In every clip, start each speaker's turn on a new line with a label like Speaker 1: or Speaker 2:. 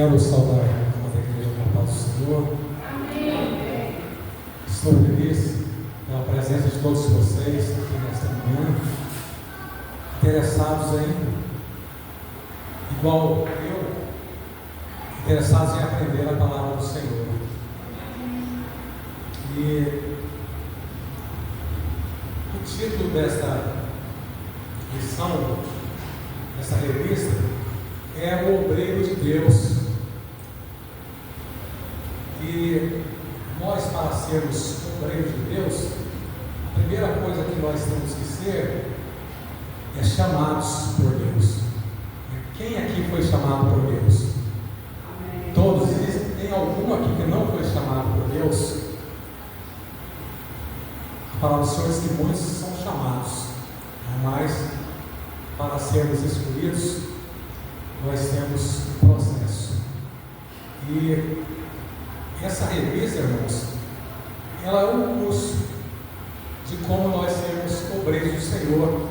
Speaker 1: Quero saudar a nossa igreja com a paz do Senhor.
Speaker 2: Amém.
Speaker 1: Estou feliz pela presença de todos vocês aqui nesta manhã, interessados igual eu, interessados em aprender a palavra do Senhor. E o título desta lição, dessa revista, é O Obreiro de Deus. E nós, para sermos obreiros de Deus, a primeira coisa que nós temos que ser é chamados por Deus. Quem aqui foi chamado por Deus?
Speaker 2: Amém.
Speaker 1: Todos existem? Tem algum aqui que não foi chamado por Deus? A palavra do Senhor diz que muitos são chamados, mas para sermos escolhidos, nós temos um processo. E essa revista, irmãos, ela é um curso de como nós sermos obreiros do Senhor.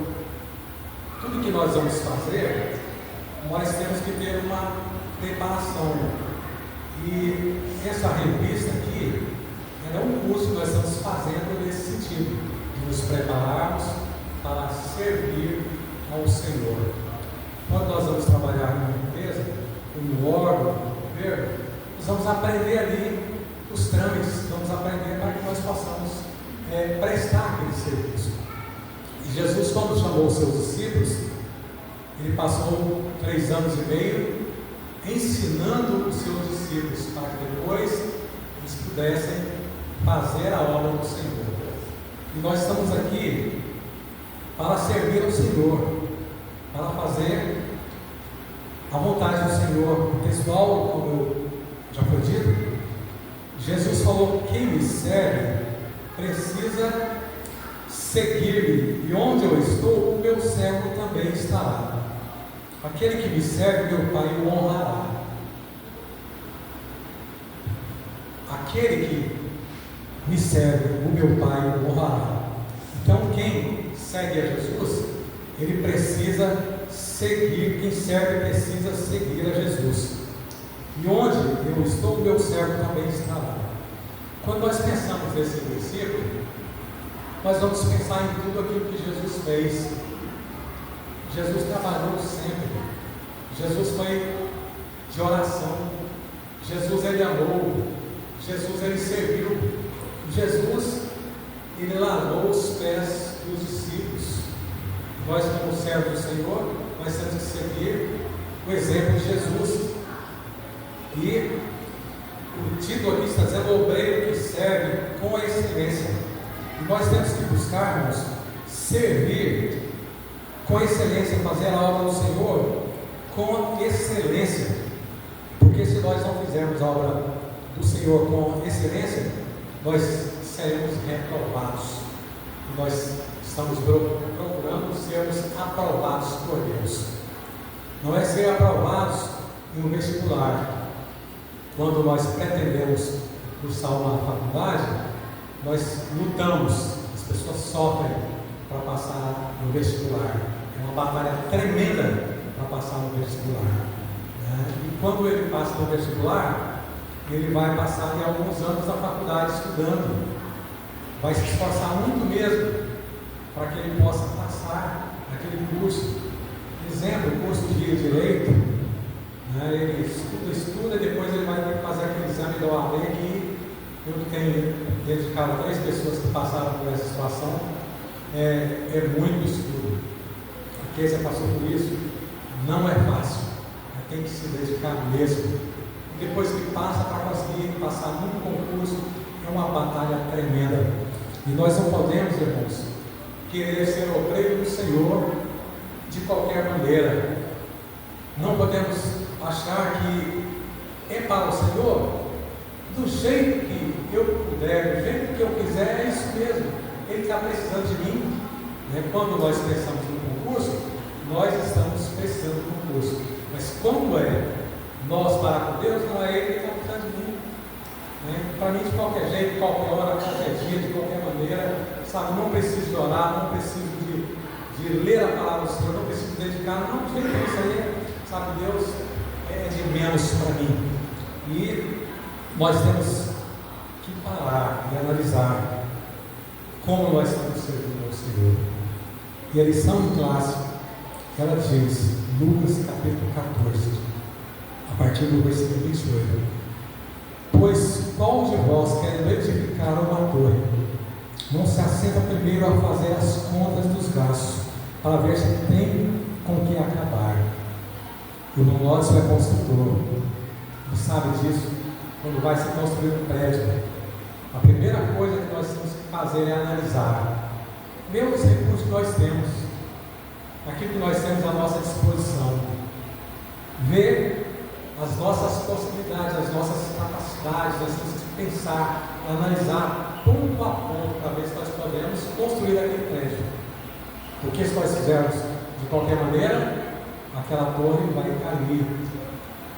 Speaker 1: Tudo que nós vamos fazer, nós temos que ter uma preparação. E essa revista aqui, ela é um curso que nós estamos fazendo nesse sentido, de nos prepararmos para servir ao Senhor. Quando nós vamos trabalhar numa empresa, no órgão, no governo, nós vamos aprender ali os trâmites, vamos aprender para que nós possamos prestar aquele serviço. E Jesus, quando chamou os seus discípulos, ele passou 3 anos e meio ensinando os seus discípulos para que depois eles pudessem fazer a obra do Senhor. E nós estamos aqui para servir ao Senhor, para fazer a vontade do Senhor. O textual, como já foi dito, Jesus falou: quem me serve precisa seguir-me, e onde eu estou, o meu servo também estará. Aquele que me serve, meu Pai o honrará. Aquele que me serve, o meu Pai o honrará. Então, quem segue a Jesus, ele precisa seguir. Quem serve precisa seguir a Jesus. E onde eu estou, o meu servo também estará. Quando nós pensamos nesse versículo, nós vamos pensar em tudo aquilo que Jesus fez. Jesus trabalhou sempre. Jesus foi de oração. Jesus, ele amou. Jesus, ele serviu. Jesus, ele lavou os pés dos discípulos. Nós, como servos do Senhor, nós temos que seguir o exemplo de Jesus. E o título aqui está dizendo: o obreiro que serve com excelência. E nós temos que buscarmos servir com excelência, fazer a obra do Senhor com excelência. Porque se nós não fizermos a obra do Senhor com excelência, nós seremos reprovados. E nós estamos procurando sermos aprovados por Deus. Não é ser aprovados em um vestibular. Quando nós pretendemos cursar uma faculdade, nós lutamos, as pessoas sofrem para passar no vestibular. É uma batalha tremenda para passar no vestibular. E quando ele passa no vestibular, ele vai passar em alguns anos na faculdade estudando. Vai se esforçar muito mesmo para que ele possa passar naquele curso. Exemplo, o curso de Direito. Ele estuda, e depois ele vai ter que fazer aquele exame da OAB que eu tenho dedicado a 3 pessoas que passaram por essa situação. É muito estudo. Quem já passou por isso, não é fácil. Tem que se dedicar mesmo. E depois que passa, para conseguir passar num concurso, é uma batalha tremenda. E nós não podemos, irmãos, querer ser obreiro do Senhor de qualquer maneira. Não podemos achar que é para o Senhor do jeito que eu puder, do jeito que eu quiser. É isso mesmo. Ele está precisando de mim. Quando nós pensamos no concurso, nós estamos precisando do concurso. Mas quando é nós para com Deus, não é Ele que está precisando de mim. Para mim, de qualquer jeito, de qualquer hora, de qualquer dia, de qualquer maneira, sabe? Não preciso de orar, não preciso de ler a palavra do Senhor, não preciso dedicar, não, de jeito isso aí, sabe? Deus é de menos. temos para mim. E nós temos que parar e analisar como nós estamos servindo ao Senhor. E a lição de classe, ela diz, Lucas capítulo 14, a partir do versículo 28. Pois qual de vós, querendo edificar uma torre, não se assenta primeiro a fazer as contas dos gastos, para ver se tem com que acabar? O irmão Lócio é construtor, e sabe disso. Quando vai se construir um prédio, a primeira coisa que nós temos que fazer é analisar, mesmo os recursos que nós temos, aquilo que nós temos à nossa disposição, ver as nossas possibilidades, as nossas capacidades. Nós temos que pensar, analisar ponto a ponto, para ver se nós podemos construir aquele prédio. Porque se nós fizermos de qualquer maneira, aquela torre vai cair.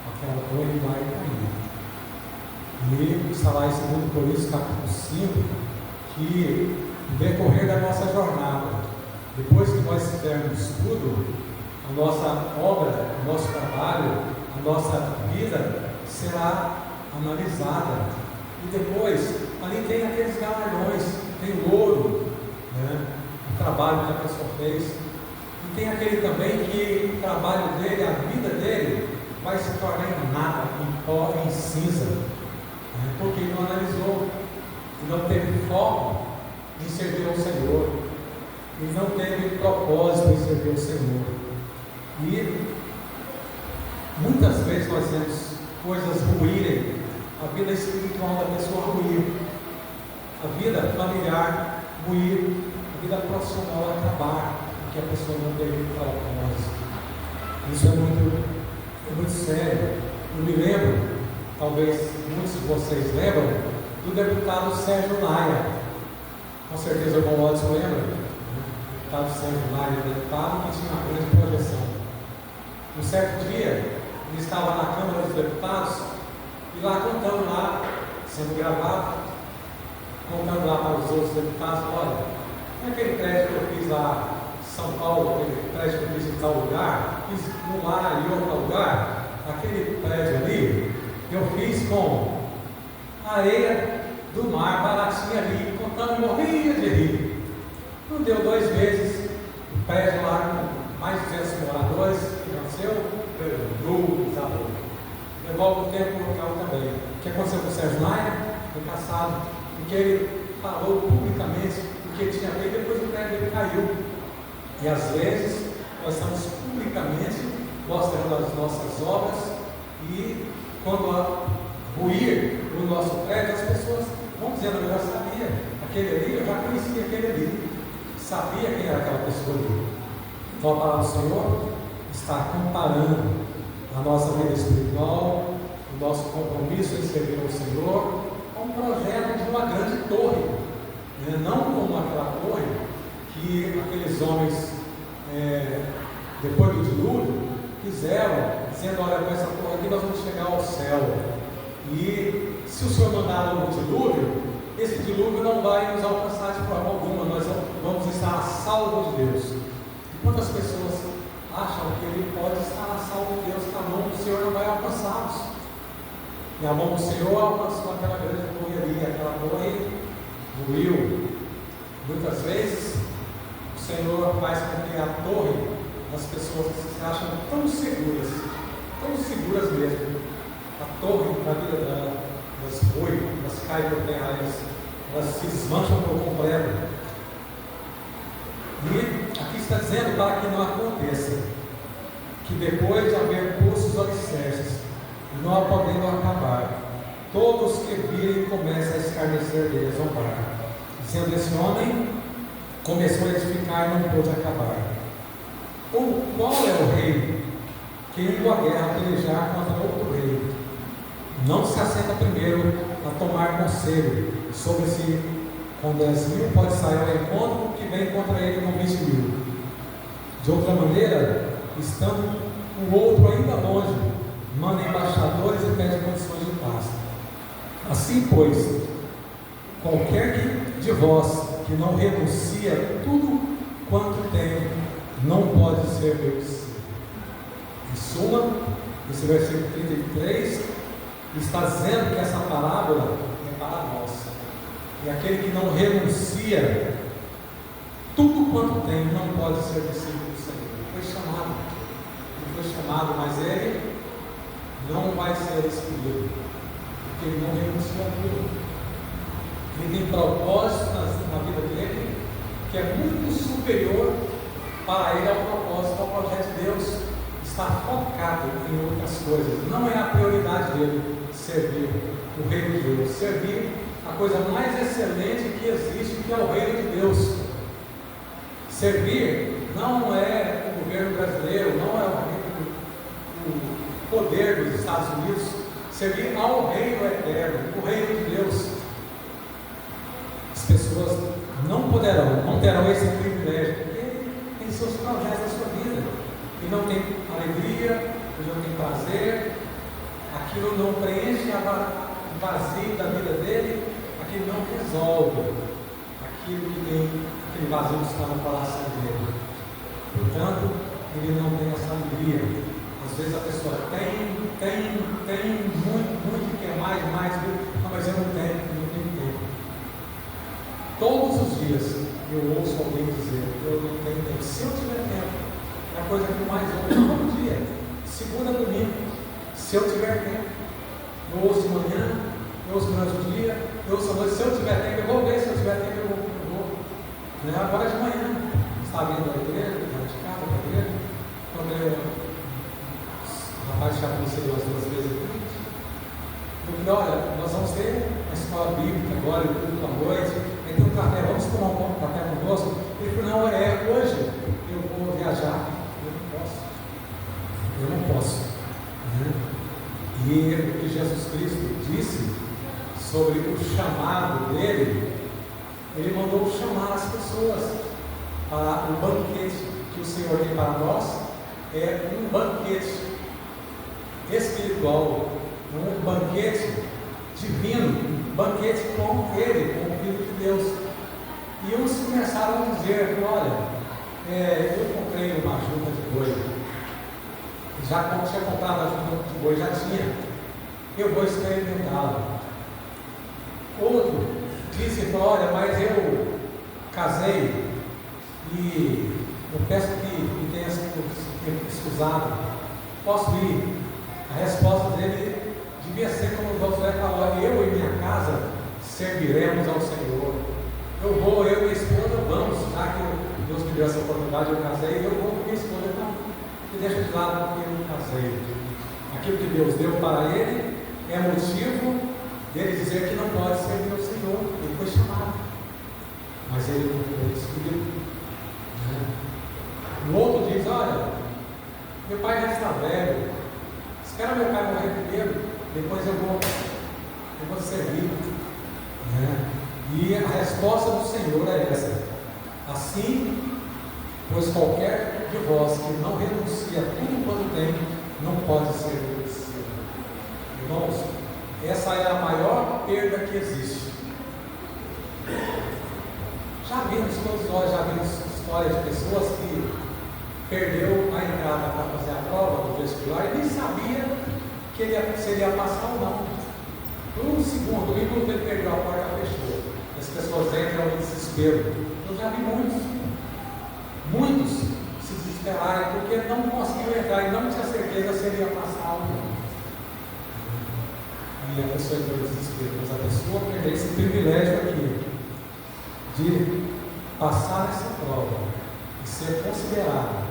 Speaker 1: Aquela torre vai cair. E está lá em 2 Coríntios capítulo 5, que no decorrer da nossa jornada, depois que nós fizermos tudo, a nossa obra, o nosso trabalho, a nossa vida será analisada. E depois, ali tem aqueles galardões, tem o ouro, né? O trabalho que a pessoa fez. E tem aquele também que o trabalho dele, a vida dele, vai se tornar em nada, em pó, em cinza, né? Porque ele não analisou, e não teve foco em servir ao Senhor, e não teve propósito em servir ao Senhor. E muitas vezes nós vemos coisas ruírem, a vida espiritual da pessoa ruir, a vida familiar ruir, a vida profissional acabar, porque a pessoa não teve propósito. Isso é muito sério. Eu me lembro, talvez muitos de vocês lembram, do deputado Sérgio Naia. Com certeza o irmão Watson lembra, o deputado Sérgio Naia, deputado que tinha uma grande projeção. Um certo dia, ele estava na Câmara dos Deputados, e lá contando lá, sendo gravado, contando lá para os outros deputados: olha, aquele prédio que eu fiz lá em São Paulo, aquele prédio que eu fiz em tal lugar, fiz um lá e outro lugar, aquele prédio ali, eu fiz com areia do mar, baratinha ali, contando, morria de rir. Não deu 2 meses, o prédio lá com mais de 200 moradores, que nasceu, desabou. Levou algum tempo no local também. O que aconteceu com o Sérgio Naia? Foi caçado, porque ele falou publicamente o que tinha feito, depois o prédio dele caiu. E às vezes nós estamos publicamente mostrando as nossas obras, e quando ruir o nosso prédio, as pessoas vão dizendo: eu já sabia, aquele ali, eu já conhecia aquele ali, sabia quem era aquela pessoa ali. Então a palavra do Senhor está comparando a nossa vida espiritual, o nosso compromisso em servir ao Senhor, com um projeto de uma grande torre, né? Não como aquela torre que aqueles homens, depois do dilúvio, fizeram, dizendo: olha, com essa torre aqui nós vamos chegar ao céu, e se o Senhor mandar um dilúvio, esse dilúvio não vai nos alcançar de forma alguma, nós vamos estar a salvo de Deus. E quantas pessoas acham que ele pode estar a salvo de Deus, que a mão do Senhor não vai alcançá-los? E a mão do Senhor alcançou aquela grande torre ali, aquela torre ruiu. Muitas vezes o Senhor faz com que a torre, as pessoas se acham tão seguras mesmo, a torre da vida dela, elas ruem, elas caem por terra, elas se desmancham por completo. E aqui está dizendo para que não aconteça, que depois de haver posto os alicerces, e não podendo acabar, todos que virem começam a escarnecer dele, a zombar, dizendo: esse homem começou a edificar e não pôde acabar. Ou qual é o rei que indo à guerra pelejar contra outro rei não se assenta primeiro a tomar conselho sobre se com 10.000 pode sair ao encontro que vem contra ele com 20.000? De outra maneira, estando o outro ainda longe, manda embaixadores e pede condições de paz. Assim, pois, qualquer de vós que não renuncia tudo quanto tem, não pode ser meu discípulo. Em suma, esse versículo 33, está dizendo que essa parábola é para nós. E aquele que não renuncia tudo quanto tem não pode ser discípulo do Senhor. Ele foi chamado, mas ele não vai ser escolhido, porque ele não renunciou a tudo. Ele tem propósito na vida dele que é muito superior para ele ao propósito, ao projeto de Deus. Está focado em outras coisas. Não é a prioridade dele servir o reino de Deus, servir a coisa mais excelente que existe, que é o reino de Deus. Servir não é o governo brasileiro, não é o poder dos Estados Unidos. Servir ao reino eterno, o reino de Deus. As pessoas não terão esse privilégio, porque tem seus projetos na sua vida, e não tem alegria, e não tem prazer, aquilo não preenche o vazio da vida dele, aquilo não resolve aquilo que tem, aquele vazio que está no coração dele. Portanto, ele não tem essa alegria. Às vezes a pessoa tem muito, quer mais, não, mas eu não tenho tempo. Todos os dias eu ouço alguém dizer, eu não tenho tempo. Se eu tiver tempo, é a coisa que eu mais ouço todo dia, segunda a domingo, se eu tiver tempo. Eu ouço de manhã, eu ouço durante o dia, eu ouço à noite. Se eu tiver tempo, eu vou ver. Se eu tiver tempo, eu vou. Né? Agora de manhã, está vindo da igreja, de casa para a igreja, quando o rapaz já conheceu as 2 vezes aqui. Eu falei, olha, nós vamos ter a escola bíblica agora, o culto à noite, aí tem um café, vamos tomar um café conosco? Ele falou, não, hoje eu vou viajar, eu não posso. Né? E o que Jesus Cristo disse sobre o chamado dele, ele mandou chamar as pessoas para o banquete que o Senhor tem para nós, é um banquete espiritual, um banquete divino, um banquete com ele, com o Filho de Deus. E uns começaram a dizer, olha, eu comprei uma junta de boi, já tinha comprado a junta de boi, já tinha, eu vou experimentá-la. Outro disse, olha, mas eu casei e eu peço que me tenha excusado, posso ir? A resposta dele devia ser como os outros falaram, eu e minha casa serviremos ao Senhor. Eu e minha esposa vamos, já que Deus me deu essa oportunidade, eu casei, eu vou com minha esposa, então me deixa de lado porque eu não casei. Aquilo que Deus deu para ele é motivo dele dizer que não pode servir ao Senhor. Ele foi chamado, mas ele não foi escolhido. O outro diz, olha, meu pai já está velho, espera meu pai morrer primeiro, depois eu vou servir. E a resposta do Senhor é essa: assim, pois qualquer de vós que não renuncia a tudo quanto tem, não pode ser renunciado. Irmãos, essa é a maior perda que existe. Todos nós já vimos histórias de pessoas que perdeu a entrada para fazer a prova do vestibular e nem sabia que se ele ia passar ou não. Por um segundo, enquanto ele perdeu a porta, fechou. As pessoas entram em desespero. Eu já vi muitos se desesperarem porque não conseguiam entrar e não tinha certeza se ele ia passar ou não. E a pessoa entrou em desespero, mas a pessoa perdeu esse privilégio aqui de passar essa prova e ser considerado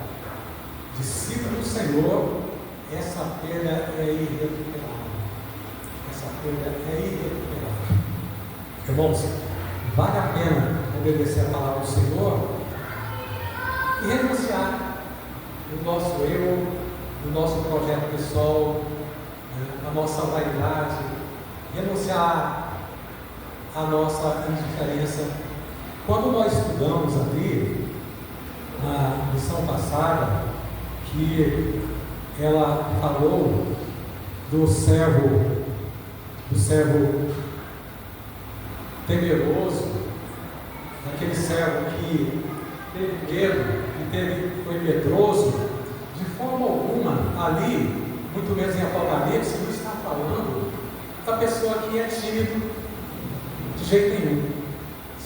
Speaker 1: discípulo do Senhor. Essa perda é irrecuperável. Essa perda é irrecuperável. Irmãos, vale a pena obedecer a palavra do Senhor e renunciar o nosso eu, o nosso projeto pessoal, a nossa vaidade, renunciar a nossa indiferença. Quando nós estudamos ali, na lição passada, que ela falou do servo temeroso, daquele servo que teve medo, que foi medroso, de forma alguma ali muito menos em Apocalipse, não está falando da pessoa que é tímido de jeito nenhum.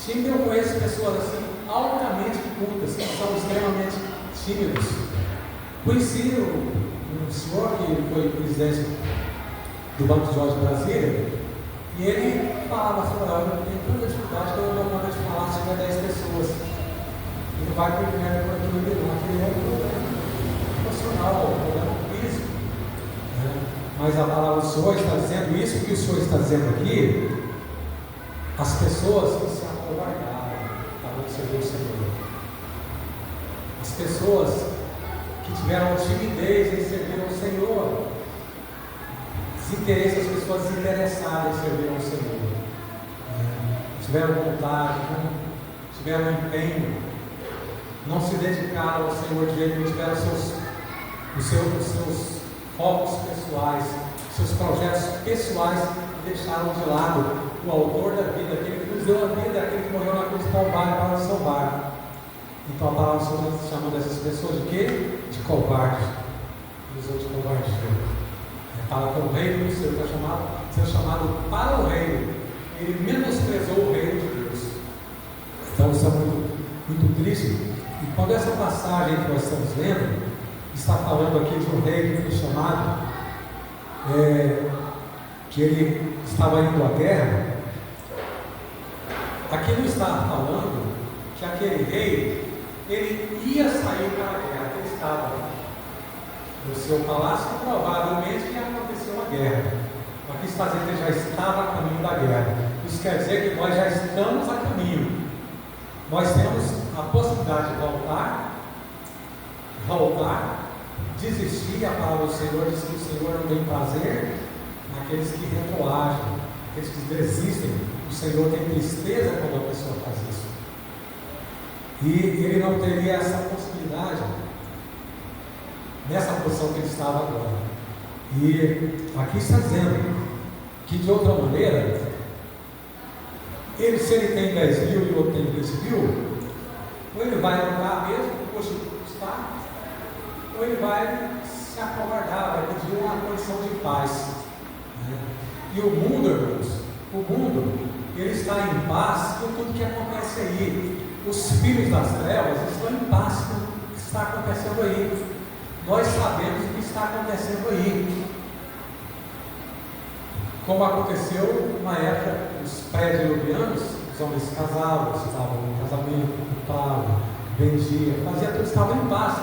Speaker 1: Tímido, eu conheço pessoas assim, altamente cultas, que são extremamente tímidos. Conheci um senhor que foi presidente do Banco de Jorge de Brasília, e ele falava assim: eu tenho tanta dificuldade que eu não dou conta de falar se tiver 10 pessoas. Ele não vai para o primeiro por aquilo dele, não. Aquele é um problema emocional, um problema físico. Mas a palavra do Senhor está dizendo isso que o Senhor está dizendo aqui. As pessoas que se acovardaram para receber o Senhor, as pessoas que tiveram timidez em servir ao Senhor, desinteresse, as pessoas desinteressadas em servir ao Senhor, tiveram vontade, não tiveram empenho, não se dedicaram ao Senhor de jeito, não tiveram os seus focos pessoais, seus projetos pessoais, e deixaram de lado o autor da vida, aquele que nos deu a vida, aquele que morreu na cruz do Calvário para nos salvar. Então a palavra do Senhor está chamando essas pessoas de quê? De covardes. Usou de covardia. Para com o reino do Senhor, está chamado para o reino. Ele menosprezou o reino de Deus. Então isso é muito triste. E quando essa passagem que nós estamos lendo está falando aqui de um rei que foi chamado, que ele estava indo à guerra, aqui não está falando que aquele rei ele ia sair para a guerra. Ele estava no seu palácio, provavelmente ia acontecer uma guerra. Aqui está dizendo que ele já estava a caminho da guerra. Isso quer dizer que nós já estamos a caminho. Nós temos a possibilidade de voltar, desistir. A palavra do Senhor diz que o Senhor não tem prazer naqueles que retroagem, aqueles que desistem. O Senhor tem tristeza quando a pessoa faz isso. E ele não teria essa possibilidade nessa posição que ele estava agora. E aqui está dizendo que de outra maneira, se ele tem 10 mil e o outro tem 20 mil, ou ele vai lutar mesmo, poxa, está, ou ele vai se acovardar, vai pedir uma condição de paz. E o mundo, irmãos, ele está em paz com tudo que acontece aí. Os filhos das trevas estão em paz com o que está acontecendo aí. Nós sabemos o que está acontecendo aí. Como aconteceu na época dos pré-diluvianos, os homens se casavam, estavam em casamento, lutavam, vendiam, faziam tudo, estavam em paz.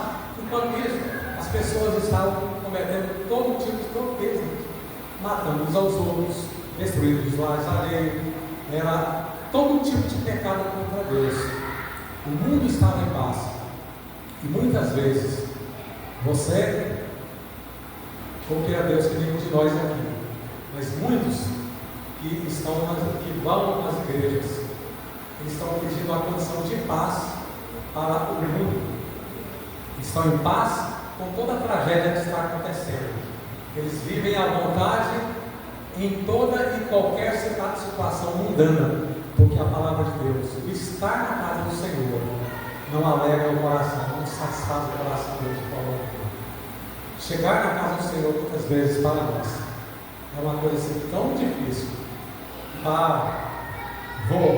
Speaker 1: Enquanto isso, as pessoas estavam cometendo todo tipo de torpeza, matando uns aos outros, destruindo os lares alheios, era todo tipo de pecado contra Deus. O mundo estava em paz. E muitas vezes, você, como queira Deus que nenhum de nós aqui, mas muitos que vão às igrejas, eles estão pedindo a condição de paz para o mundo. Estão em paz com toda a tragédia que está acontecendo. Eles vivem à vontade em toda e qualquer situação mundana, porque a palavra de Deus, estar na casa do Senhor, não alegra o coração, não satisfaz o coração dele de forma alguma. Chegar na casa do Senhor, muitas vezes, para nós, é uma coisa assim tão difícil. Não vou.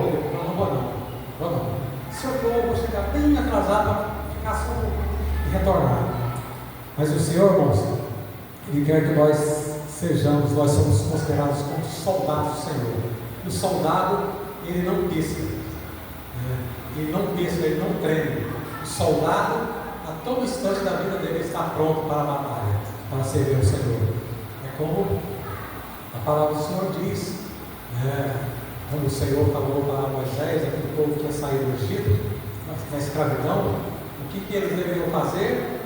Speaker 1: Se eu vou chegar bem atrasado para ficar só e retornar. Mas o Senhor, irmãos, Ele quer que nós somos considerados como soldados do Senhor. O soldado, ele não pisca, ele não treme. O soldado, a todo instante da vida dele, está pronto para a batalha, para servir o Senhor. É como a palavra do Senhor diz, quando o Senhor falou para Moisés, aquele povo que ia sair do Egito, na escravidão, o que eles deveriam fazer?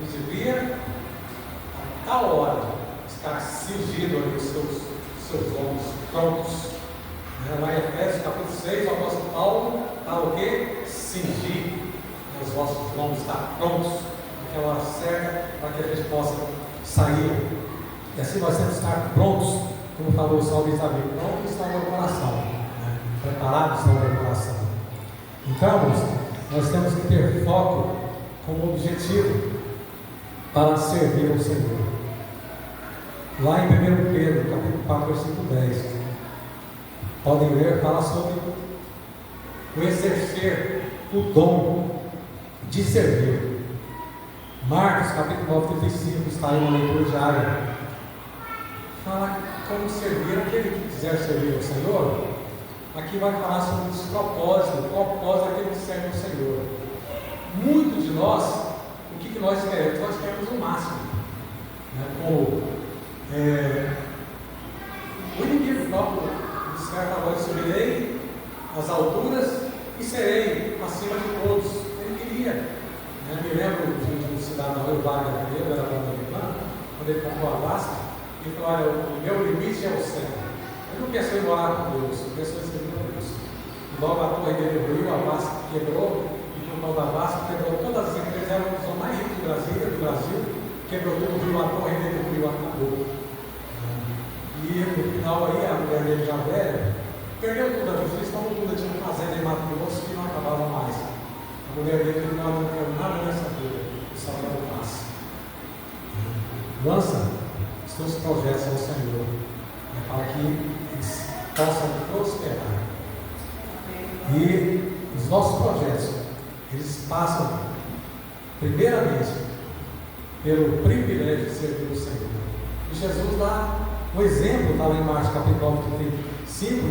Speaker 1: Eles deviam, a tal hora, estar cingidos ali, os seus ombros prontos. Lá em Efésios capítulo 6, o apóstolo Paulo fala o quê? Cingir os vossos lombos, estar prontos naquela hora certa, para que a gente possa sair. E assim nós temos que estar prontos, como falou o salmista Davi, pronto está o meu coração, preparado está o meu coração. Então, nós temos que ter foco como objetivo para servir ao Senhor. Lá em 1 Pedro, capítulo 4, versículo 10. Podem ler, fala sobre o exercer o dom de servir. Marcos, capítulo 9, 35, está aí uma leitura diária. Fala como servir aquele que quiser servir ao Senhor. Aqui vai falar sobre os propósitos, o propósito daquele que serve ao Senhor. Muitos de nós, o que nós queremos? Nós queremos o máximo. O inimigo próprio disser agora: subirei às alturas e serei acima de todos. Ele queria. Me lembro de um cidadão, o Wagner, ele era americano, quando ele comprou a Vasco, ele falou: olha, o meu limite é o céu. Ele não pensou em morar com Deus, ele pensou em servir a Deus. Logo a torre dele ruiu, a Vasco quebrou, e por causa da Vasco quebrou todas as empresas, era o som mais rico do Brasil, quebrou tudo, ruiu a torre dele, ruiu, acabou. E no final aí, a mulher dele já velha, perdeu tudo a justiça, como tudo tinha uma fazenda em Mato Grosso que não acabava mais. A mulher dele não quer nada nessa vida, só quer o passe. Lança os teus projetos ao Senhor, para que eles possam prosperar. E os nossos projetos, eles passam, primeiramente, pelo privilégio de servir o Senhor. E Jesus dá um exemplo, está lá em Marcos capítulo 35,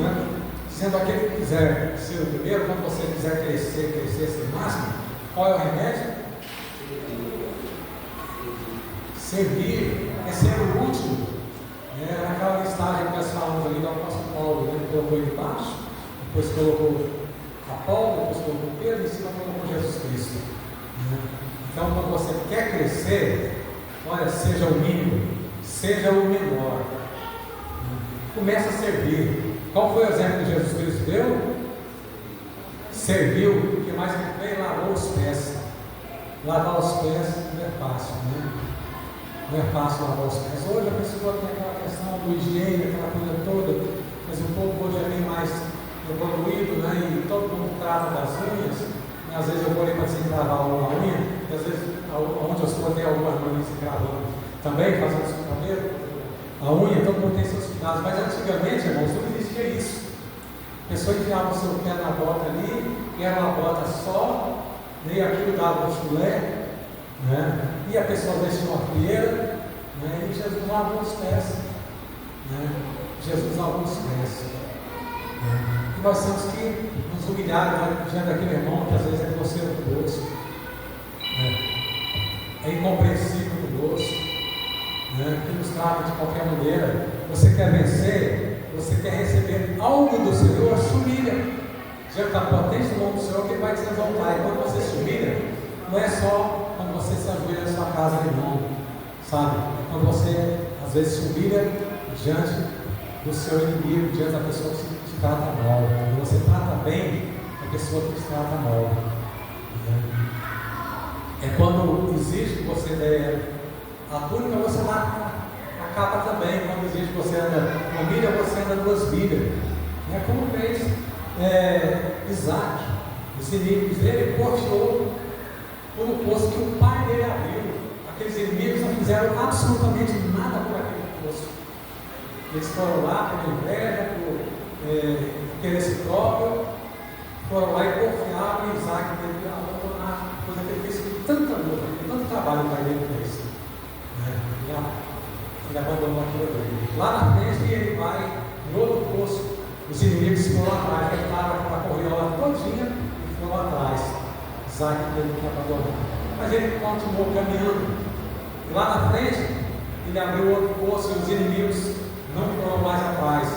Speaker 1: dizendo: aquele que quiser ser o primeiro, quando você quiser crescer ser máximo, qual é o remédio? Servir é ser o último. Naquela listagem que nós falamos ali do apóstolo Paulo, ele colocou embaixo, depois colocou Apolo, depois colocou Pedro, e em cima colocou Jesus Cristo. Então, quando você quer crescer, olha, seja o mínimo, seja o menor. Começa a servir. Qual foi o exemplo que Jesus Cristo deu? Serviu, o que mais que fez? Lavou os pés. Lavar os pés não é fácil, Não é fácil lavar os pés. Hoje a pessoa tem aquela questão do higiene, aquela coisa toda, mas o povo hoje é bem mais evoluído, e todo mundo trata das unhas. Às vezes eu vou ali para desencravar uma unha, e às vezes onde eu estou tem algumas manhas se cravando também, fazendo isso com o cabelo. A unha, todo mundo tem seus cuidados, mas antigamente, irmãos, não existia isso. A pessoa enfiava o seu pé na bota ali, e era uma bota só, e aquilo dava um chulé, e a pessoa deixou uma frieira, e Jesus lavou os pés. Jesus lavou os pés. E nós temos que nos humilhar diante daquele irmão que às vezes é grosseiro conosco, é incompreensível conosco, que nos trata de qualquer maneira. Você quer vencer, você quer receber algo do Senhor, se humilha diante da potência do nome do Senhor, que Ele vai te exaltar. E quando você se humilha, não é só quando você se ajoelha na sua casa de não, sabe? Quando você às vezes se humilha diante do seu inimigo, diante da pessoa que te trata mal. Quando você trata bem a pessoa que te trata mal, é quando exige que você dê a túnica, você dá a capa também. Quando exige que você anda uma milha, você anda 2 milhas. Como fez Isaac. Os inimigos dele porteou por um poço que o pai dele abriu. Aqueles inimigos não fizeram absolutamente nada por aquele poço. Eles foram lá por inveja, por interesse próprio, foram lá e confiaram em Isaac, teve que abandonar, coisa que ele fez com tanta luta, com tanto trabalho que o pai dele fez. Ele abandonou aquilo dele. Lá na frente ele vai em outro poço. Os inimigos foram atrás, ele estava com a corriola todinha e foram atrás. Isaac teve que abandonar. Mas ele continuou caminhando. E lá na frente, ele abriu outro poço e os inimigos não foram mais atrás.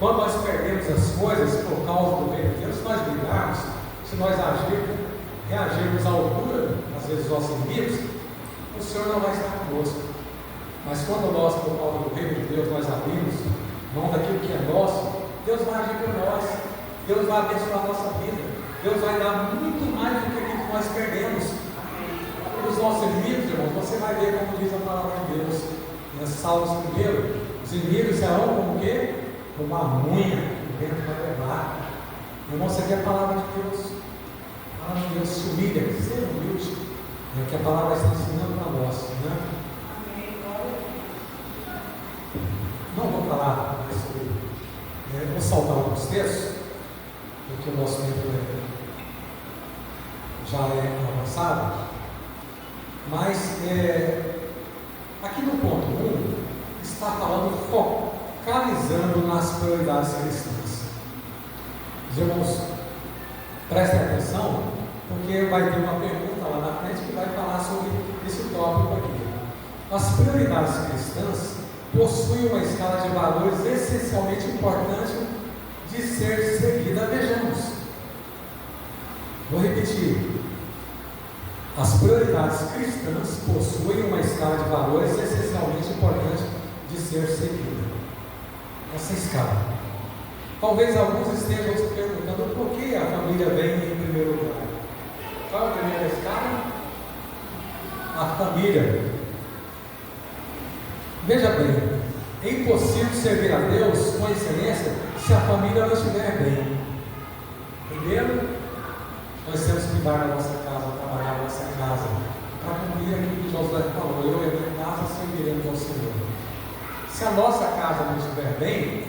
Speaker 1: Quando nós perdemos as coisas por causa do reino de Deus, se nós brigarmos, se nós reagirmos à altura, às vezes, dos nossos inimigos, o Senhor não vai estar conosco. Mas quando nós, por causa do reino de Deus, nós abrimos mão daquilo que é nosso, Deus vai agir por nós. Deus vai abençoar a nossa vida. Deus vai dar muito mais do que aquilo que nós perdemos. Os nossos inimigos, irmãos, você vai ver como diz a palavra de Deus. Em Salmos 1, os inimigos serão como o quê? Como uma unha que o vento vai levar. Irmão, você quer a palavra de Deus? A palavra de Deus se humilha, seja humilde. É o que a palavra está ensinando para nós. saltar alguns textos, porque o nosso tempo já é avançado, mas aqui no ponto 1 está falando, focalizando nas prioridades cristãs. Os irmãos, prestem atenção, porque vai ter uma pergunta lá na frente que vai falar sobre esse tópico aqui. As prioridades cristãs possuem uma escala de valores essencialmente importante de ser seguida. Vejamos. Vou repetir. As prioridades cristãs possuem uma escala de valores essencialmente importante de ser seguida. Essa escala. Talvez alguns estejam se perguntando por que a família vem em primeiro lugar. Qual é a primeira escala? A família. Veja bem, é impossível servir a Deus com excelência se a família não estiver bem. Primeiro, nós temos que cuidar da nossa casa, trabalhar na nossa casa, para cumprir aquilo que Josué falou: eu e a minha casa serviremos ao Senhor. Se a nossa casa não estiver bem,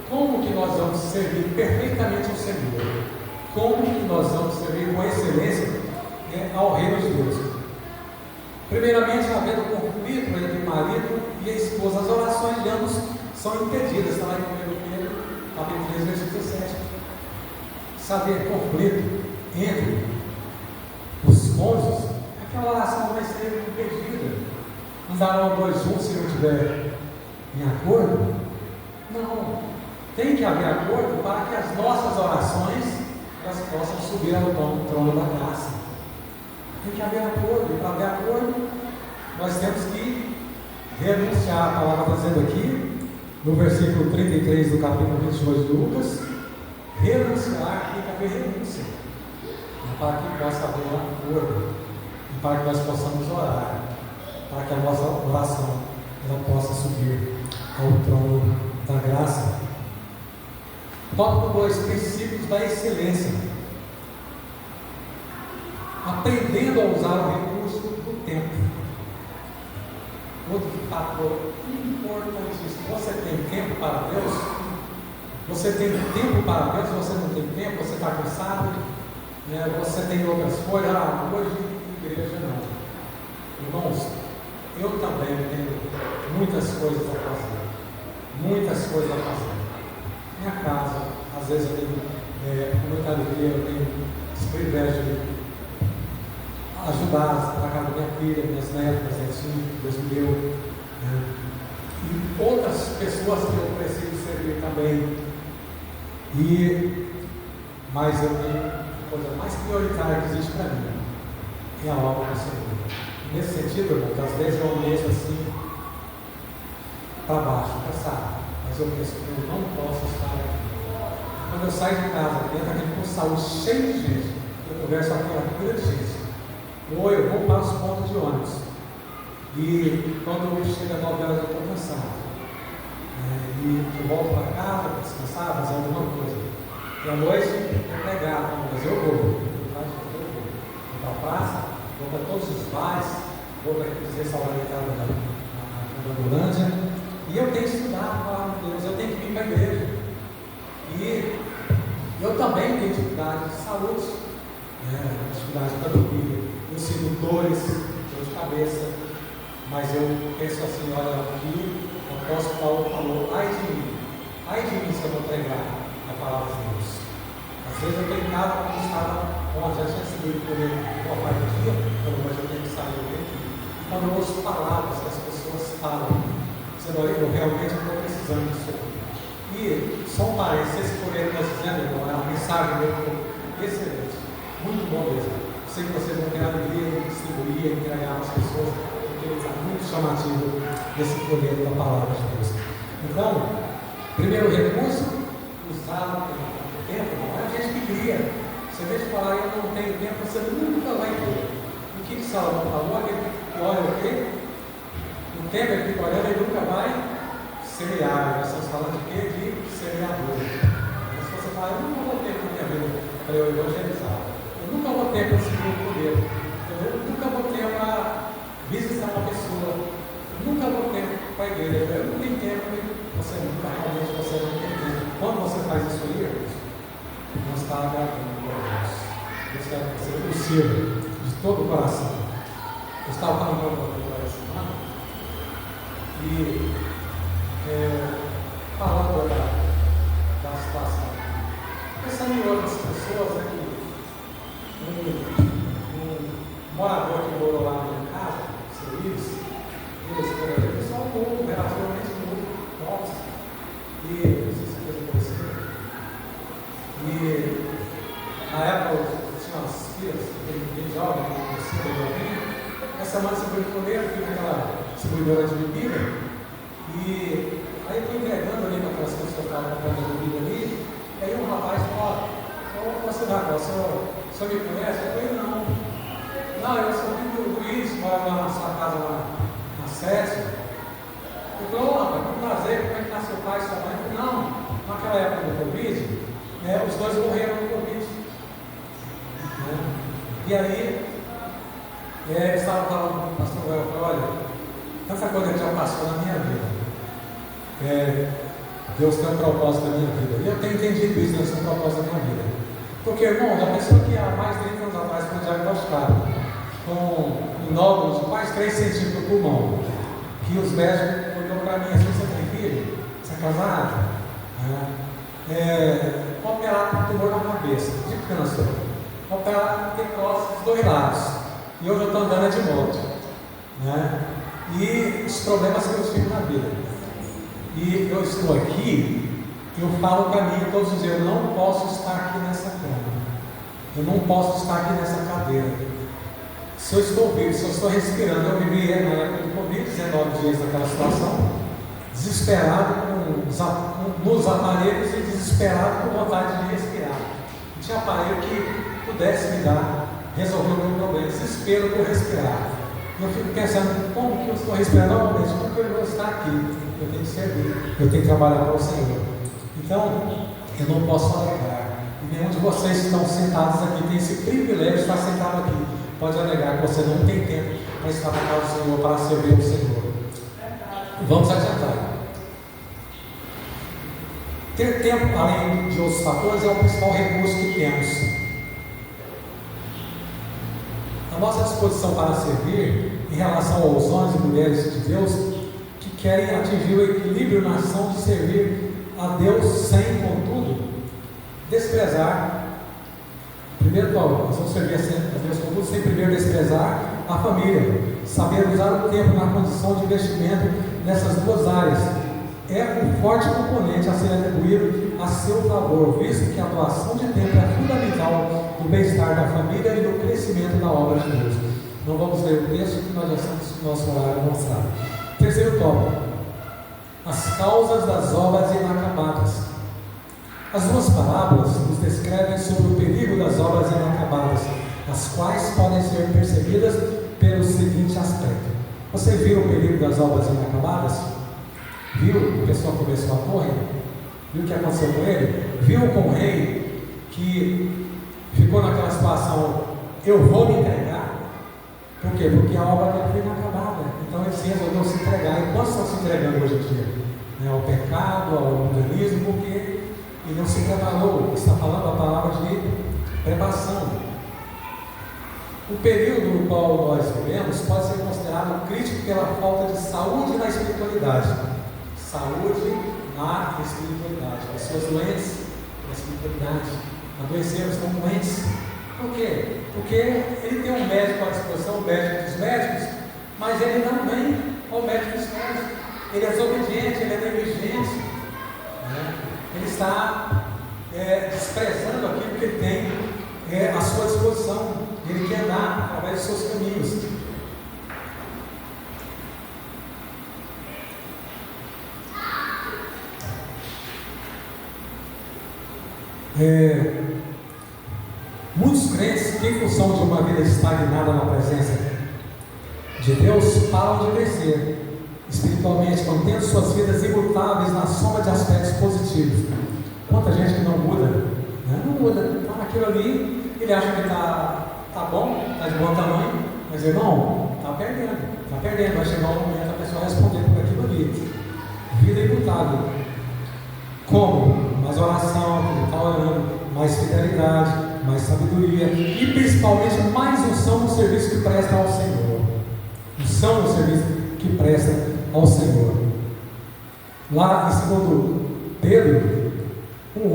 Speaker 1: como que nós vamos servir perfeitamente ao Senhor? Como que nós vamos servir com excelência ao reino de Deus? Primeiramente, havendo conflito entre o marido e a esposa, as orações de ambos são impedidas. Está lá em 1 Pedro, capítulo 3, versículo 7. Se haver conflito entre os cônjuges, aquela oração vai ser impedida. Andarão dois juntos se não estiver em acordo? Não. Tem que haver acordo para que as nossas orações elas possam subir ao trono da graça. Tem que haver acordo, e para haver acordo, nós temos que renunciar. A palavra está dizendo aqui, no versículo 33 do capítulo 22 de Lucas, renunciar, tem que haver renúncia, para que possa haver um acordo, e para que nós possamos orar, para que a nossa oração ela possa subir ao trono da graça. Tópico 2, princípios da excelência. Aprendendo a usar o recurso do tempo. Outro fator importantíssimo. Você tem tempo para Deus? Você tem tempo para Deus? Você não tem tempo? Você está cansado? Você tem outras coisas? Hoje igreja não. Irmãos, eu também tenho muitas coisas a fazer. Muitas coisas a fazer. Minha casa, às vezes eu tenho, com muita alegria, eu tenho esse privilégio de ajudar a casa da minha filha, minhas netas, Deus me deu, e outras pessoas que eu preciso servir também. Mas eu tenho a coisa mais prioritária que existe para mim, é a obra do Senhor. Nesse sentido, irmãos, às vezes eu mesmo assim, para baixo, cansado, mas eu penso que eu não posso estar aqui. Quando eu saio de casa, dentro daquele postal cheio de gente, eu converso com aquela fila de gente. Ou eu vou para os pontos de ônibus. E quando chega às 9 horas eu estou cansado. E eu volto para casa para descansar, fazer alguma coisa. E à noite eu pegar, mas eu vou. Vou para a praça, vou para todos os bares, vou para aqueles restaurantes na Ambulância. E eu tenho que estudar a palavra de Deus, eu tenho que vir para a igreja. E eu também tenho dificuldade de saúde, dificuldade para dormir. Eu sinto dores, dor de cabeça, mas eu penso assim: olha, aqui o apóstolo Paulo falou: ai de mim se eu não pregar a palavra de Deus. Às vezes eu estou em casa, como estava, já tinha seguido por ele uma parte do dia, mas eu tenho que sair daqui. Quando eu ouço palavras que as pessoas falam, dizendo: olha, eu realmente estou precisando disso aqui. E só um parênteses, esse por ele nós dizendo, irmão, é uma mensagem mesmo excelente, muito bom mesmo. Sei que vocês vão ter alegria de distribuir, entregar às pessoas, porque está muito chamativo esse folheto da palavra de Deus. Então, primeiro recurso, usar o tempo. Não é a gente que cria. Você vê de falar: eu não tenho tempo, você nunca vai ter. O que Salomão falou? Aquele que olha o quê? O tempo é que fica olhando, ele nunca vai semear. Nós estamos falando de quê? De semeador. Mas se você falar: eu nunca vou ter na minha vida para eu evangelizar, eu nunca vou ter para seguir o poder, eu nunca vou ter para visitar uma pessoa, eu nunca vou ter para a igreja, eu não tenho tempo, você nunca realmente não tem tempo. Quando você faz está agradando a Deus. Isso é ser possível de todo o coração. Eu estava falando com a essa semana e falando da situação. Pensando em outras pessoas aqui, um morador que morou lá na minha casa, o seu Iris, por exemplo, só um pouco, relativamente muito próximo. E não sei se vocês conheceram. E na época eu tinha umas filhas, bem jovem, essa semana se foi comer, eu fui naquela distribuidora de bebida. E aí eu estou entregando ali para aquelas pessoas que estavam comprando a bebida ali. E aí um rapaz falou: ô senhor, o senhor me conhece? Eu falei: não. Não, eu sou filho do Luiz, mora lá na sua casa, lá na Sete. Eu falei: ô rapaz, que prazer, como é que está seu pai e sua mãe? Eu falei: não, naquela época do Covid, os dois morreram do Covid. E aí, eu estava falando com o pastor Gael, eu falei: olha, tanta coisa que já passou na minha vida. Deus tem um propósito na minha vida. E eu tenho entendido isso, Deus tem um propósito na minha vida. Porque, irmão, a pessoa que há mais de 30 anos atrás foi diagnosticada com um nódulo de quase 3 centímetros no pulmão, que os médicos olhou para mim assim: você tem filho? Você é casado? Operar com tumor na cabeça, de câncer. Operar com necrose dos 2 lados. E hoje eu estou andando de moto. E os problemas que eu tive na vida. E eu estou aqui, eu falo para mim todos os dias: eu não posso estar aqui nessa cama, eu não posso estar aqui nessa cadeira. Se eu estou vivo, se eu estou respirando, eu vivi na época do Covid, 19 dias naquela situação, desesperado nos aparelhos e desesperado com vontade de respirar. Não tinha aparelho que pudesse me resolver o meu problema, desespero por respirar. E eu fico pensando: como que eu estou respirando? Normalmente, porque eu vou estar aqui. Eu tenho que servir, eu tenho que trabalhar para o Senhor. Então, eu não posso alegar. E nenhum de vocês que estão sentados aqui tem esse privilégio de estar sentado aqui. Pode alegar que você não tem tempo para estar na casa do Senhor, para servir o Senhor. Vamos adiantar. Ter tempo, além de outros fatores, é o principal recurso que temos. A nossa disposição para servir, em relação aos homens e mulheres de Deus, que querem atingir o equilíbrio na ação de servir a Deus sem, contudo, desprezar. Primeiro, nós vamos servir a Deus, contudo, sem primeiro desprezar a família. Saber usar o tempo na condição de investimento nessas duas áreas é um forte componente a ser atribuído a seu favor, visto que a doação de tempo é fundamental no bem-estar da família e no crescimento da obra de Deus. Não vamos ler o texto, que nós já estamos no nosso horário avançado. Terceiro tópico: as causas das obras inacabadas. As duas parábolas nos descrevem sobre o perigo das obras inacabadas, as quais podem ser percebidas pelo seguinte aspecto. Você viu o perigo das obras inacabadas? Viu? A pessoa começou a morrer. Viu o que aconteceu com ele? Viu com o rei que ficou naquela situação: eu vou me entregar. Por quê? Porque a obra dele foi inacabada. Então ele se resolveu se entregar. E quantos estão se entregando hoje em dia? Ao pecado, ao mundanismo, porque ele não se preparou. Está falando a palavra de preparação. O período no qual nós vivemos pode ser considerado crítico pela falta de saúde na espiritualidade. Saúde na espiritualidade. Pessoas doentes na espiritualidade. Adoeceram, estão doentes. Por quê? Porque ele tem um médico à disposição, o médico dos médicos, mas ele não vem ao médico dos médicos. Ele é desobediente, ele é negligente. Ele está desprezando aquilo que ele tem à sua disposição. Ele quer andar através dos seus caminhos. Muitos crentes, que em função de uma vida estagnada na presença de Deus, param de crescer espiritualmente, mantendo suas vidas imutáveis na soma de aspectos positivos. Quanta gente que não muda, não muda, está naquilo ali, ele acha que está bom, está de bom tamanho, mas irmão, está perdendo, vai chegar um momento a pessoa responder por aquilo ali. Vida imutável. Como? Mais oração, está orando, mais mais fidelidade, mais sabedoria e principalmente mais unção no serviço que presta ao Senhor. Unção no serviço que presta ao Senhor. Lá em 2 Pedro 1,8,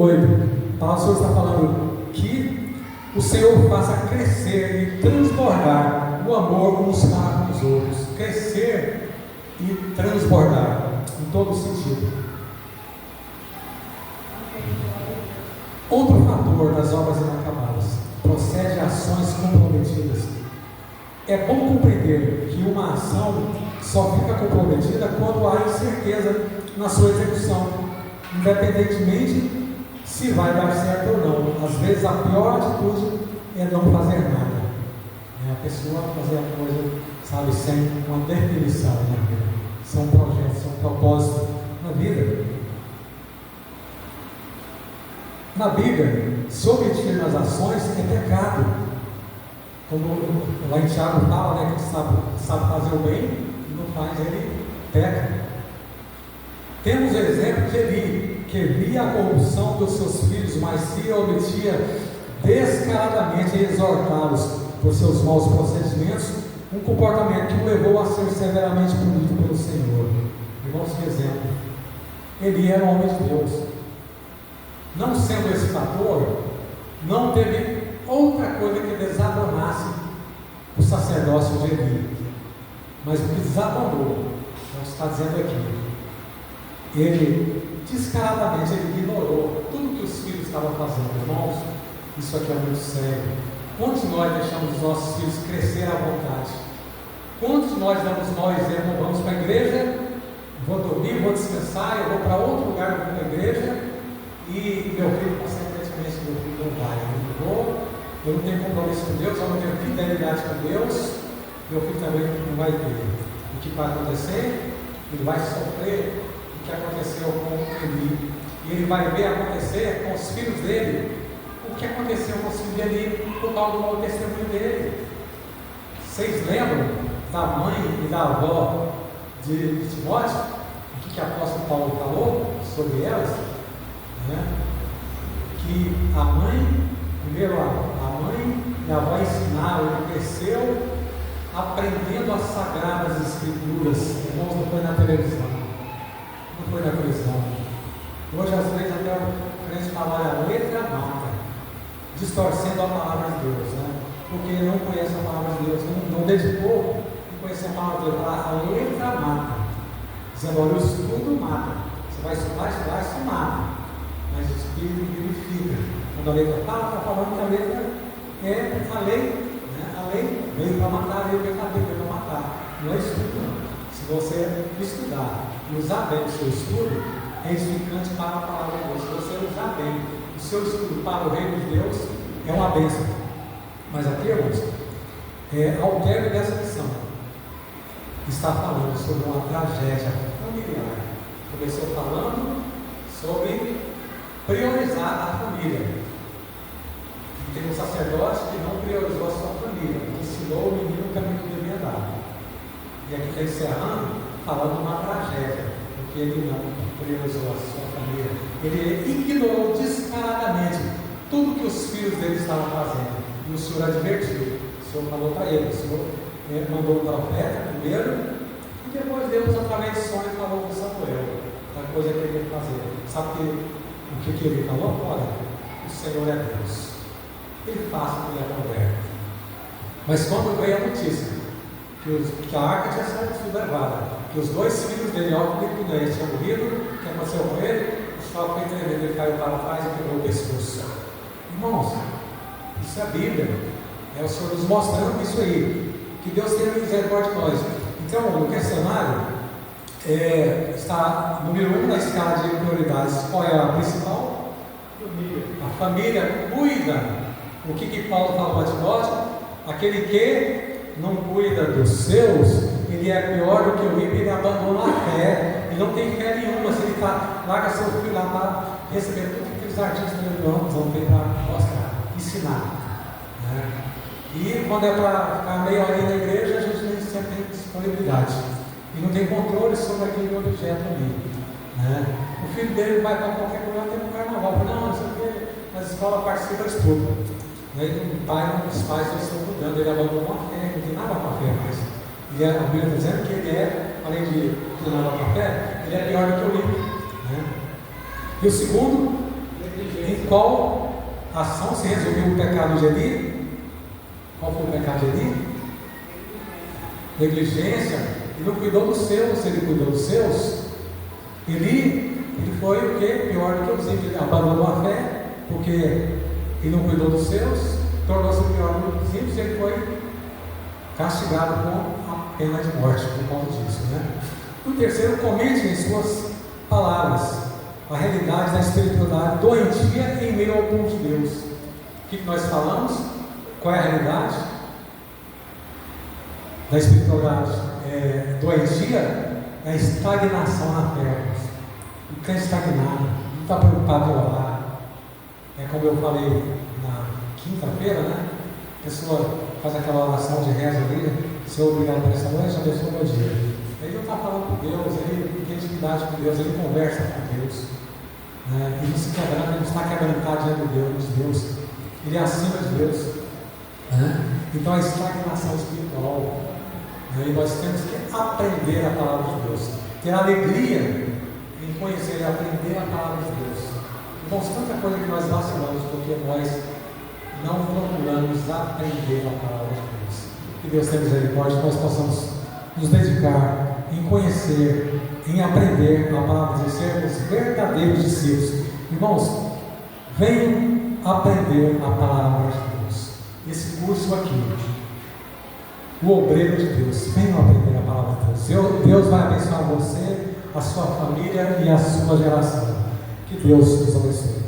Speaker 1: o Senhor está falando que o Senhor faça crescer e transbordar o amor uns para com os outros. Crescer e transbordar em todo sentido. Outro fator das obras inacabadas procede de ações comprometidas. É bom compreender que uma ação só fica comprometida quando há incerteza na sua execução, independentemente se vai dar certo ou não. Às vezes a pior atitude é não fazer nada. A pessoa fazer a coisa, sabe, sem uma definição na vida. São projetos, são propósitos na vida. Na Bíblia, se omitir nas ações é pecado. Como lá em Tiago fala, né, que sabe fazer o bem e não faz, ele peca. Temos o exemplo de Eli, que via a corrupção dos seus filhos, mas se omitia descaradamente a exortá-los por seus maus procedimentos, um comportamento que o levou a ser severamente punido pelo Senhor. Irmãos, que exemplo. Eli era um homem de Deus. Não sendo esse fator, não teve outra coisa que desabonasse o sacerdócio de Eli. Mas o que desabonou, não está dizendo aqui, ele descaradamente ele ignorou tudo que os filhos estavam fazendo. Irmãos, isso aqui é muito sério. Quantos de nós deixamos os nossos filhos crescer à vontade? Quantos de nós damos nós dizemos, vamos para a igreja, vou dormir, vou descansar, eu vou para outro lugar, eu vou para a igreja, e meu filho, consequentemente, meu filho não vai, eu não tenho compromisso com Deus, eu não tenho fidelidade com Deus, meu filho também não vai ter. O que vai acontecer? Ele vai sofrer o que aconteceu com Eli, e ele vai ver acontecer com os filhos dele o que aconteceu com os filhos dele por causa do mau testemunho dele. Vocês lembram da mãe e da avó de Timóteo? O que o apóstolo Paulo falou sobre elas? Que a mãe, primeiro a mãe e a avó ensinaram, ele cresceu aprendendo as sagradas escrituras. Irmãos, não foi na televisão. Não foi na televisão. Hoje às vezes até o crente fala, a letra mata, distorcendo a palavra de Deus, porque não conhece a palavra de Deus, não dedicou a conhecer a palavra de Deus. A letra mata, dizendo, olha, o estudo mata. Você vai estudar, isso mata. Mas o Espírito vivifica. Quando a letra está falando que a letra é a lei. A lei veio para matar, veio para matar. Não é estudo, não. Se você estudar e usar bem o seu estudo, é edificante para a palavra de Deus. Se você usar bem o seu estudo para o reino de Deus, é uma bênção. Mas aqui, irmãos, ao término dessa lição, está falando sobre uma tragédia familiar. Começou falando sobre priorizar a família. E tem um sacerdote que não priorizou a sua família, ensinou o menino o caminho que devia dar. E aqui está encerrando, falando uma tragédia, porque ele não priorizou a sua família. Ele ignorou descaradamente tudo que os filhos dele estavam fazendo. E o Senhor advertiu. O Senhor falou para ele, o Senhor mandou o profeta primeiro, e depois Deus, através de sonho, falou com Samuel da coisa que ele ia fazer. Sabe o que ele falou? Olha, o Senhor é Deus, ele faz o que lhe convém. Mas quando veio a notícia que a arca tinha sido levada, que os dois filhos dele, Ofni e Finéias, tinham morrido, o que aconteceu com ele? O sol foi tremendo, ele caiu para trás e quebrou o pescoço. Irmãos, isso é a Bíblia, é o Senhor nos mostrando isso aí, que Deus tem misericórdia de nós. Então, no questionário, está número 1 na escala de prioridades. Qual é a principal? A família cuida. O que Paulo fala para Timóteo? Aquele que não cuida dos seus, ele é pior do que o ímpio, ele abandona a fé, ele não tem fé nenhuma. Se ele larga seu filho lá para receber tudo que aqueles artistas vão vir para mostrar, ensinar, E quando é para ficar meia hora na igreja, a gente nem sempre tem disponibilidade e não tem controle sobre aquele objeto ali. O filho dele vai para qualquer lugar, tem um carnaval, não sei o que, mas a escola participa de tudo. Né? E o pai, os pais não estão cuidando, ele abandonou a fé, não tem nada com a fé mais. A Bíblia está dizendo que ele é, além de ter nada com a fé, ele é pior do que o ímpio. Né? E o segundo, em qual ação se resumiu o pecado de Eli? Qual foi o pecado de Eli? Negligência. Ele não cuidou dos seus, ele cuidou dos seus. Ele foi o que? Pior do que os ímpios. Ele abandonou a fé, porque ele não cuidou dos seus, tornou-se pior do que os ímpios, e ele foi castigado com a pena de morte por conta disso. Né? E o terceiro, comente em suas palavras a realidade da espiritualidade doentia em meio ao povo de Deus. O que nós falamos? Qual é a realidade da espiritualidade doentia? É a estagnação na fé. Fica estagnado, não está preocupado em orar. É como eu falei na quinta-feira, né? A pessoa faz aquela oração de reza ali, Senhor, obrigado por essa noite, abençoa o meu dia. Ele não está falando com Deus, ele tem intimidade com Deus, ele conversa com Deus. Né? Ele não se quebranta, ele não está quebrantado diante de Deus, ele é acima de Deus. Né? Então a estagnação espiritual. Né? E nós temos que aprender a palavra de Deus, ter alegria em conhecer e aprender a palavra de Deus. Irmãos, tanta coisa que nós vacilamos porque nós não procuramos aprender a palavra de Deus. Que Deus tenha misericórdia, que nós possamos nos dedicar em conhecer, em aprender a palavra de Deus, sermos verdadeiros discípulos. Irmãos, venham aprender a palavra de Deus. Esse curso aqui, o obreiro de Deus, venham aprender a palavra de Deus. Deus vai abençoar você, a sua família e a sua geração. Que Deus nos abençoe.